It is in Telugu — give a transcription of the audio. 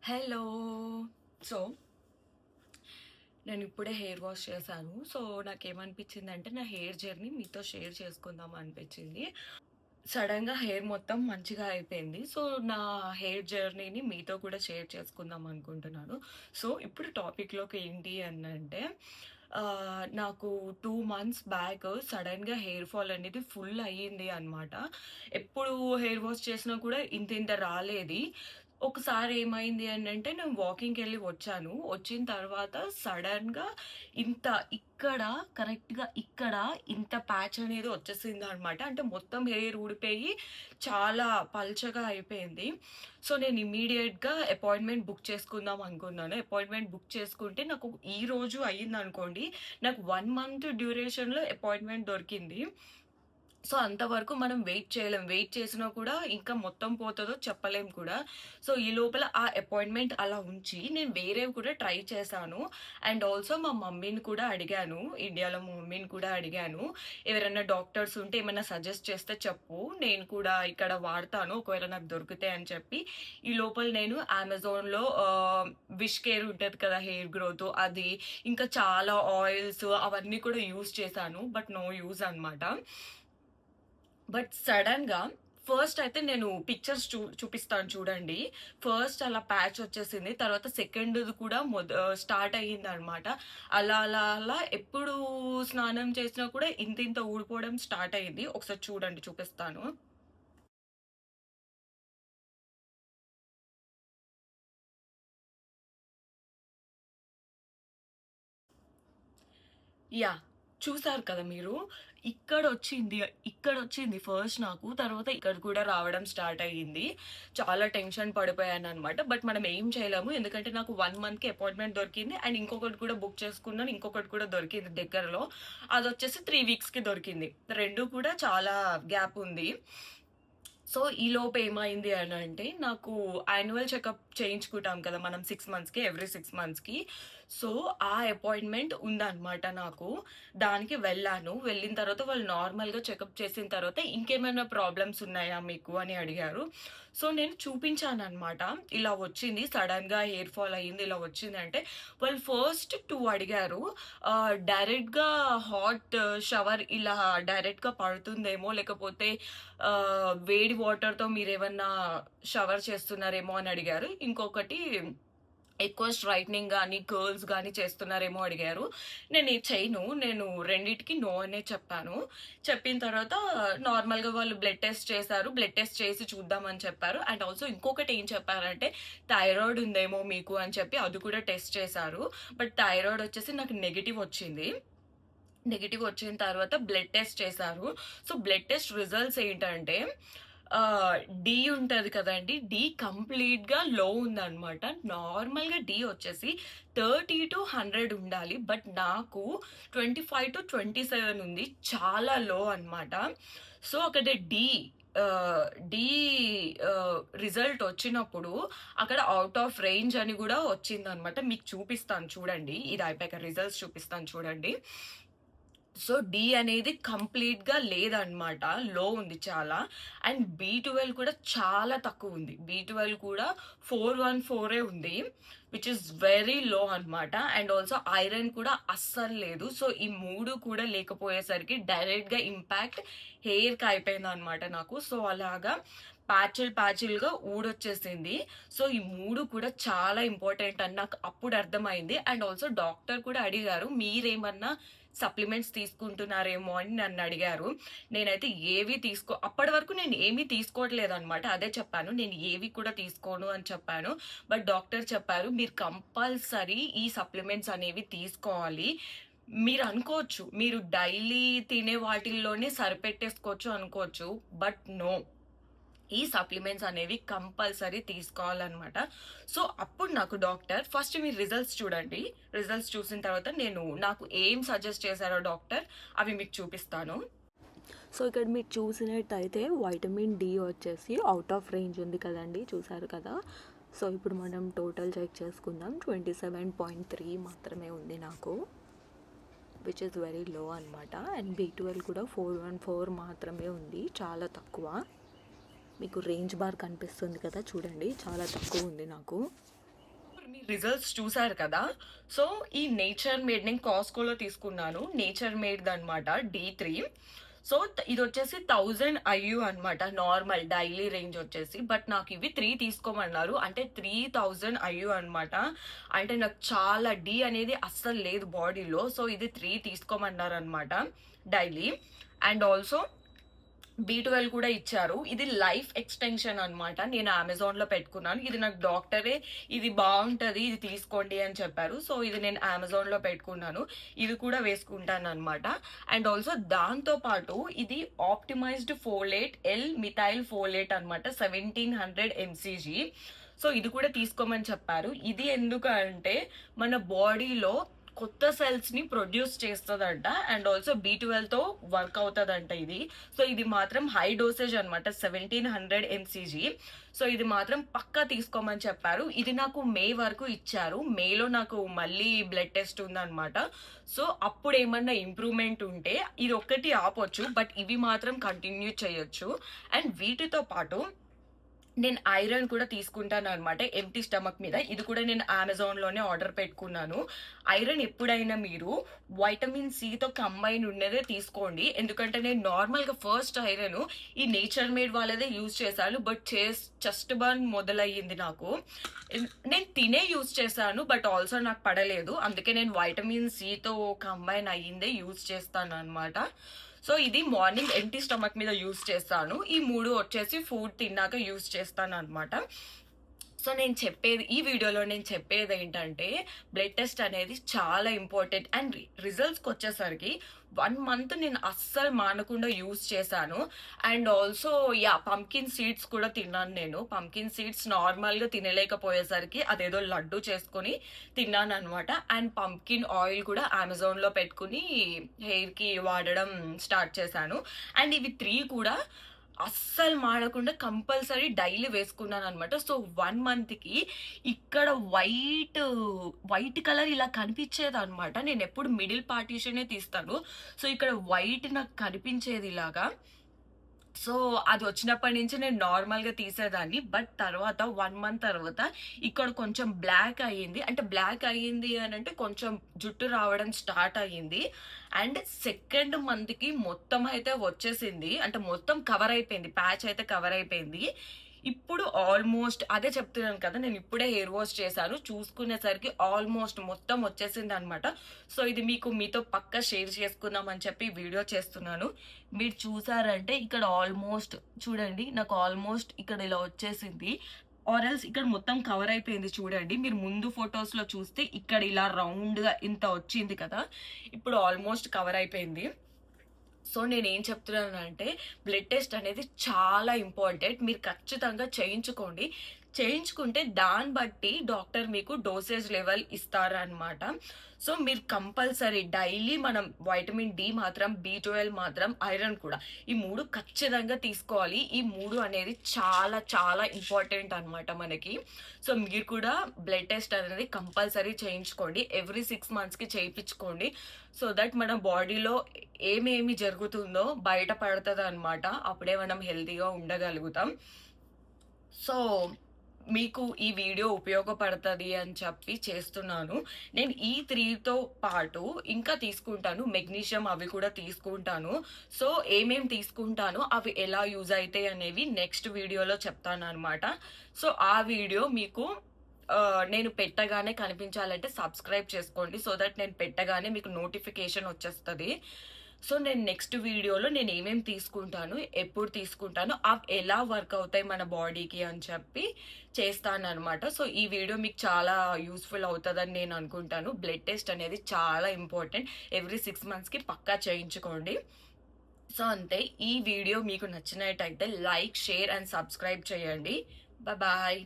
హలో. సో, నేనిప్పుడే హెయిర్ వాష్ చేశాను. సో, నాకేమనిపించిందంటే, నా హెయిర్ జర్నీ మీతో షేర్ చేసుకుందాం అనిపించింది. సడెన్‌గా హెయిర్ మొత్తం మంచిగా అయిపోయింది. సో, నా హెయిర్ జర్నీని మీతో కూడా షేర్ చేసుకుందాం అనుకుంటున్నాను. సో, ఇప్పుడు టాపిక్‌లోకి ఏంటి అనంటే, నాకు 2 మంత్స్ బ్యాక్ సడెన్‌గా హెయిర్ ఫాల్ అనేది ఫుల్ అయ్యింది అనమాట. ఎప్పుడు హెయిర్ వాష్ చేసినా కూడా ఇంతింత రాలేది. ఒకసారి ఏమైంది అనంటే, నేను వాకింగ్‌కెళ్ళి వచ్చాను. వచ్చిన తర్వాత సడెన్‌గా ఇంత ఇక్కడ కరెక్ట్‌గా ఇక్కడ ఇంత ప్యాచ్ అనేది వచ్చేసిందనమాట. అంటే మొత్తం హెయిర్ ఊడిపోయి చాలా పల్చగా అయిపోయింది. సో, నేను ఇమ్మీడియేట్‌గా అపాయింట్‌మెంట్ బుక్ చేసుకుందాం అనుకున్నాను. అపాయింట్‌మెంట్ బుక్ చేసుకుంటే నాకు ఈరోజు అయిందనుకోండి. నాకు 1 మంత్ డ్యూరేషన్‌లో అపాయింట్‌మెంట్ దొరికింది. సో, అంతవరకు మనం వెయిట్ చేయలేం. వెయిట్ చేసినా కూడా ఇంకా మొత్తం పోతదో చెప్పలేం కూడా. సో, ఈ లోపల ఆ అపాయింట్‌మెంట్ అలా ఉంచి నేను వేరేవి కూడా ట్రై చేశాను. అండ్ ఆల్సో మా మమ్మీని కూడా అడిగాను. ఇండియాలో మా మమ్మీని కూడా అడిగాను. ఎవరైనా డాక్టర్స్ ఉంటే ఏమైనా సజెస్ట్ చేస్తే చెప్పు. నేను కూడా ఇక్కడ వాడతాను. ఒకవేళ నాకు దొరికితే అని చెప్పి, ఈ లోపల నేను అమెజాన్‌లో విష్ కేర్ ఉంటది కదా! హెయిర్ గ్రోత్ అది, ఇంకా చాలా ఆయిల్స్ అవన్నీ కూడా యూజ్ చేశాను. బట్ నో యూజ్ అనమాట. బట్ సడెన్‌గా ఫస్ట్ అయితే నేను పిక్చర్స్ చూపిస్తాను చూడండి. ఫస్ట్ అలా ప్యాచ్ వచ్చేసింది. తర్వాత సెకండ్‌ది కూడా స్టార్ట్ అయ్యిందనమాట. అలా ఎప్పుడు స్నానం చేసినా కూడా ఇంతింత ఊడిపోవడం స్టార్ట్ అయింది. ఒకసారి చూడండి చూపిస్తాను. యాహ్! చూసారు కదా మీరు. ఇక్కడొచ్చింది, ఇక్కడొచ్చింది ఫస్ట్ నాకు. తర్వాత ఇక్కడ కూడా రావడం స్టార్ట్ అయ్యింది. చాలా టెన్షన్ పడిపోయాననమాట. బట్ మనం ఏం చేయలేము. ఎందుకంటే నాకు 1 మంత్‌కి అపాయింట్‌మెంట్ దొరికింది. అండ్ ఇంకొకటి కూడా బుక్ చేసుకున్నాను. ఇంకొకటి కూడా దొరికింది దగ్గరలో. అదొచ్చేసి 3 వీక్స్‌కి దొరికింది. 2 కూడా చాలా గ్యాప్ ఉంది. సో, ఈలోపు ఏమైంది అనంటే, నాకు యాన్యువల్ చెకప్ చేయించుకుంటాం కదా! మనం 6 మంత్స్‌కి, ఎవ్రీ 6 మంత్స్‌కి. సో, ఆ అపాయింట్‌మెంట్ ఉందనమాట నాకు. దానికి వెళ్ళాను. వెళ్ళిన తర్వాత వాళ్ళు నార్మల్‌గా చెకప్ చేసిన తర్వాత, "ఇంకేమైనా ప్రాబ్లమ్స్ ఉన్నాయా మీకు?" అని అడిగారు. సో, నేను చూపించాననమాట. ఇలా వచ్చింది, సడెన్‌గా హెయిర్ ఫాల్ అయ్యింది, ఇలా వచ్చిందంటే, వాళ్ళు ఫస్ట్ 2 అడిగారు. డైరెక్ట్‌గా హాట్ షవర్ ఇలా డైరెక్ట్‌గా పడుతుందేమో, లేకపోతే వేడి వాటర్‌తో మీరేమన్నా షవర్ చేస్తున్నారేమో అని అడిగారు. ఇంకొకటి ఎక్కువ స్ట్రైట్నింగ్ గాని, కర్ల్స్ గాని చేస్తున్నారేమో అడిగారు. నేనిది చేయను. నేను రెండిటికి నో అనే చెప్పాను. చెప్పిన తర్వాత నార్మల్‌గా వాళ్ళు బ్లడ్ టెస్ట్ చేశారు. బ్లడ్ టెస్ట్ చేసి చూద్దామని చెప్పారు. అండ్ ఆల్సో ఇంకొకటి ఏం చెప్పారంటే, థైరాయిడ్ ఉందేమో మీకు అని చెప్పి అది కూడా టెస్ట్ చేశారు. బట్ థైరాయిడ్ వచ్చేసి నాకు నెగెటివ్ వచ్చింది. నెగెటివ్ వచ్చిన తర్వాత బ్లడ్ టెస్ట్ చేశారు. సో, బ్లడ్ టెస్ట్ రిజల్ట్స్ ఏంటంటే డి ఉంటది కదండీ! డి కంప్లీట్‌గా లో ఉందనమాట. నార్మల్‌గా డి వచ్చేసి 30-100 ఉండాలి. బట్ నాకు 25-27 ఉంది. చాలా లో అనమాట. సో, అక్కడ డి రిజల్ట్ వచ్చినప్పుడు అక్కడ ఔట్ ఆఫ్ రేంజ్ అని గూడా వచ్చిందనమాట. మీకు చూపిస్తాను చూడండి. ఇది అయిపోయాక రిజల్ట్స్ చూపిస్తాను చూడండి. సో, డి అనేది కంప్లీట్‌గా లేదనమాట. లో ఉంది చాలా. అండ్ బి12 కూడా చాలా తక్కువుంది. బి12 కూడా 414 ఉంది. విచ్ ఈస్ వెరీ లో అనమాట. అండ్ ఆల్సో ఐరన్ కూడా అస్సలు లేదు. సో, ఈ 3 కూడా లేకపోయేసరికి డైరెక్ట్‌గా ఇంపాక్ట్ హెయిర్‌కి అయిపోయిందనమాట నాకు. సో, అలాగా ప్యాచులుగా ఊడొచ్చేసింది. సో, ఈ 3 కూడా చాలా ఇంపార్టెంట్ అని నాకు అప్పుడు అర్థమైంది. అండ్ ఆల్సో డాక్టర్ కూడా అడిగారు, "మీరేమన్నా సప్లిమెంట్స్ తీసుకుంటున్నారేమో" అని నన్నడిగారు. నేనైతే అప్పటి వరకు నేను ఏమీ తీసుకోవట్లేదనమాట. అదే చెప్పాను. నేను ఏవి కూడా తీసుకోను అని చెప్పాను. బట్ డాక్టర్ చెప్పారు, "మీరు కంపల్సరీ ఈ సప్లిమెంట్స్ అనేవి తీసుకోవాలి." మీరనుకోవచ్చు, మీరు డైలీ తినే వాటిల్లోనే సరిపెట్టేసుకోవచ్చు అనుకోవచ్చు. But no. ఈ సప్లిమెంట్స్ అనేవి కంపల్సరీ తీసుకోవాలనమాట. సో, అప్పుడు నాకు డాక్టర్ ఫస్ట్ మీరు రిజల్ట్స్ చూడండి. రిజల్ట్స్ చూసిన తర్వాత నాకు ఏం సజెస్ట్ చేశారో డాక్టర్ అవి మీకు చూపిస్తాను. సో ఇక్కడ మీరు చూసినట్టయితే వైటమిన్ డి వచ్చేసి అవుట్ ఆఫ్ రేంజ్ ఉంది కదండి, చూసారు కదా. సో ఇప్పుడు మనం టోటల్ చెక్ చేసుకుందాం. 27.3 మాత్రమే ఉంది నాకు, విచ్ ఇస్ వెరీ లో అనమాట. అండ్ బి12 కూడా 414 మాత్రమే ఉంది, చాలా తక్కువ. మీకు రేంజ్ బార్ కనిపిస్తుంది కదా, చూడండి చాలా తక్కువ ఉంది నాకు. ఇప్పుడు మీ రిజల్ట్స్ చూసారు కదా! సో, ఈ నేచర్ మేడ్ నేను కాస్ట్‌కోలో తీసుకున్నాను. నేచర్ మేడ్‌దనమాట D3. సో, ఇదొచ్చేసి 1000 IU అనమాట. నార్మల్ డైలీ రేంజ్ వచ్చేసి. బట్ నాకివి 3 తీసుకోమన్నారు. అంటే 3000 IU అనమాట. అంటే నాకు చాలా D అనేది అస్సలు లేదు బాడీలో. సో, ఇది 3 తీసుకోమన్నారనమాట డైలీ. అండ్ ఆల్సో B12 కూడా ఇచ్చారు. ఇది లైఫ్ ఎక్స్‌టెన్షన్ అనమాట. నేను అమెజాన్‌లో పెట్టుకున్నాను. ఇది నాకు డాక్టరే ఇది బావుంటది. ఇది తీసుకోండి అని చెప్పారు. సో, ఇది నేను అమెజాన్‌లో పెట్టుకున్నాను. ఇది కూడా వేసుకుంటాననమాట. అండ్ ఆల్సో దాంతో పాటు ఇది ఆప్టిమైజ్డ్ ఫోలేట్ మిథైల్ ఫోలేట్ అనమాట. 1700 mcg. సో, ఇది కూడా తీసుకోమని చెప్పారు. ఇది ఎందుకంటే మన బాడీలో కొత్త సెల్స్ ని ప్రొడ్యూస్ చేస్తదంట. అండ్ ఆల్సో B12తో వర్క్ అవుతదంట ఇది. సో, ఇది మాత్రం హై డోసేజ్ అనమాట. 1700 mcg. సో, ఇది మాత్రం పక్కా తీసుకోమని చెప్పారు. ఇది నాకు మే వరకు ఇచ్చారు. మేలో నాకు మళ్ళీ బ్లడ్ టెస్ట్ ఉందనమాట. సో, అప్పుడు ఏమన్నా ఇంప్రూవ్‌మెంట్ ఉంటే ఇది ఒక్కటి ఆపొచ్చు. బట్ ఇవి మాత్రం కంటిన్యూ చేయొచ్చు. అండ్ వీటితో పాటు నేను ఐరన్ కూడా తీసుకుంటాననమాట ఎంప్టీ స్టమక్ మీద. ఇది కూడా నేను అమెజాన్‌లోనే ఆర్డర్ పెట్టుకున్నాను. ఐరన్ ఎప్పుడైనా మీరు వైటమిన్ సితో కంబైన్ ఉన్నదే తీసుకోండి. ఎందుకంటే నేను నార్మల్‌గా ఫస్ట్ ఐరన్ ఈ నేచర్ మేడ్ వాళ్ళదే యూజ్ చేశాను. బట్ చెస్ట్ బర్న్ మొదలయ్యింది నాకు. నేను తినే యూజ్ చేశాను. బట్ ఆల్సో నాకు పడలేదు. అందుకే నేను వైటమిన్ సితో కంబైన్ అయ్యిందే యూజ్ చేస్తాననమాట. సో, ఇది మార్నింగ్ ఎంప్టీ స్టమక్ మీద యూజ్ చేస్తాను. ఈ 3 వచ్చేసి ఫుడ్ తిన్నాక యూజ్ చేస్తాననమాట. సో, ఈ వీడియోలో నేను చెప్పేదేంటంటే బ్లడ్ టెస్ట్ అనేది చాలా ఇంపార్టెంట్. అండ్ రిజల్ట్స్‌కొచ్చేసరికి 1 మంత్ నేను అస్సలు మానకుండా యూజ్ చేశాను. అండ్ ఆల్సో పంకిన్ సీడ్స్ కూడా తిన్నాను నేను. పంకిన్ సీడ్స్ నార్మల్‌గా తినలేకపోయేసరికి అదేదో లడ్డు చేసుకొని తిన్నాననమాట. అండ్ పంకిన్ ఆయిల్ కూడా అమెజాన్‌లో పెట్టుకొని హెయిర్‌కి వాడడం స్టార్ట్ చేశాను. అండ్ ఇవి 3 కూడా అస్సలు మాడకుండా కంపల్సరీ డైలీ వేసుకున్నాననమాట. సో, 1 మంత్‌కి ఇక్కడ వైట్ కలర్ ఇలా కనిపిచ్చేదనమాట. నేనెప్పుడు మిడిల్ పార్టిషనే తీస్తాను. సో, ఇక్కడ వైట్ నాకు కనిపించేది ఇలాగా. సో, అది వచ్చినప్పటి నుంచి నేను నార్మల్‌గా తీసేదాన్ని. బట్ తర్వాత 1 మంత్ తర్వాత ఇక్కడ కొంచెం బ్లాక్ అయ్యింది. అంటే బ్లాక్ అయ్యింది అనంటే కొంచెం జుట్టు రావడం స్టార్ట్ అయ్యింది. అండ్ సెకండ్ మంత్‌కి మొత్తం అయితే వచ్చేసింది. అంటే మొత్తం కవర్ అయిపోయింది. ప్యాచ్ అయితే కవర్ అయిపోయింది. ఇప్పుడు ఆల్మోస్ట్ అదే చెప్తున్నాను కదా! నేను ఇప్పుడే హెయిర్ వాష్ చేశాను. చూసుకునేసరికి ఆల్మోస్ట్ మొత్తం వచ్చేసిందనమాట. సో, ఇది మీతో పక్కా షేర్ చేసుకుందాం అని చెప్పి వీడియో చేస్తున్నాను. మీరు చూసారంటే ఇక్కడ ఆల్మోస్ట్ చూడండి. నాకు ఆల్మోస్ట్ ఇక్కడ ఇలా వచ్చేసింది. ఆర్ ఎల్స్ ఇక్కడ మొత్తం కవర్ అయిపోయింది చూడండి. మీరు ముందు ఫోటోస్‌లో చూస్తే ఇక్కడ ఇలా రౌండ్‌గా ఇంత వచ్చింది కదా! ఇప్పుడు ఆల్మోస్ట్ కవర్ అయిపోయింది. సో, నేనేం చెప్తున్నానంటే బ్లడ్ టెస్ట్ అనేది చాలా ఇంపార్టెంట్. మీరు ఖచ్చితంగా చేయించుకోండి. చేయించుకుంటే దాన్ని బట్టి డాక్టర్ మీకు డోసేజ్ లెవెల్ ఇస్తారనమాట. సో, మీరు కంపల్సరీ డైలీ మనం వైటమిన్ డి మాత్రం, B12 మాత్రం, ఐరన్ కూడా ఈ 3 ఖచ్చితంగా తీసుకోవాలి. ఈ 3 అనేది చాలా చాలా ఇంపార్టెంట్ అనమాట మనకి. సో, మీరు కూడా బ్లడ్ టెస్ట్ అనేది కంపల్సరీ చేయించుకోండి. ఎవ్రీ 6 మంత్స్‌కి చేయించుకోండి. సో దట్ మన బాడీలో ఏమేమి జరుగుతుందో బయట పడతదనమాట. అప్పుడే మనం హెల్తీగా ఉండగలుగుతాం. సో, మీకు ఈ వీడియో ఉపయోగపడతది అని చెప్పి చేస్తున్నాను. నేను ఈ 3తో పాటు ఇంకా తీసుకుంటాను. మెగ్నీషియం అవి కూడా తీసుకుంటాను. సో, ఏమేం తీసుకుంటానో అవి ఎలా యూజ్ అయితాయి అనేవి నెక్స్ట్ వీడియోలో చెప్తాననమాట. సో, ఆ వీడియో మీకు నేను పెట్టగానే కనిపించాలంటే సబ్స్క్రైబ్ చేసుకోండి. సో దట్ నేను పెట్టగానే మీకు నోటిఫికేషన్ వచ్చేస్తది. సో, నేను నెక్స్ట్ వీడియోలో నేను ఏమేమి తీసుకుంటాను, ఎప్పుడు తీసుకుంటాను, అవి ఎలా వర్క్ అవుతాయి మన బాడీకి అని చెప్పి చేస్తాననమాట. సో, ఈ వీడియో మీకు చాలా యూస్‌ఫుల్ అవుతదని నేను అనుకుంటాను. బ్లడ్ టెస్ట్ అనేది చాలా ఇంపార్టెంట్. ఎవ్రీ 6 మంత్స్‌కి పక్కా చేయించుకోండి. సో, అంతే. ఈ వీడియో మీకు నచ్చినట్టయితే లైక్, షేర్ అండ్ సబ్స్క్రైబ్ చేయండి. బాయ్.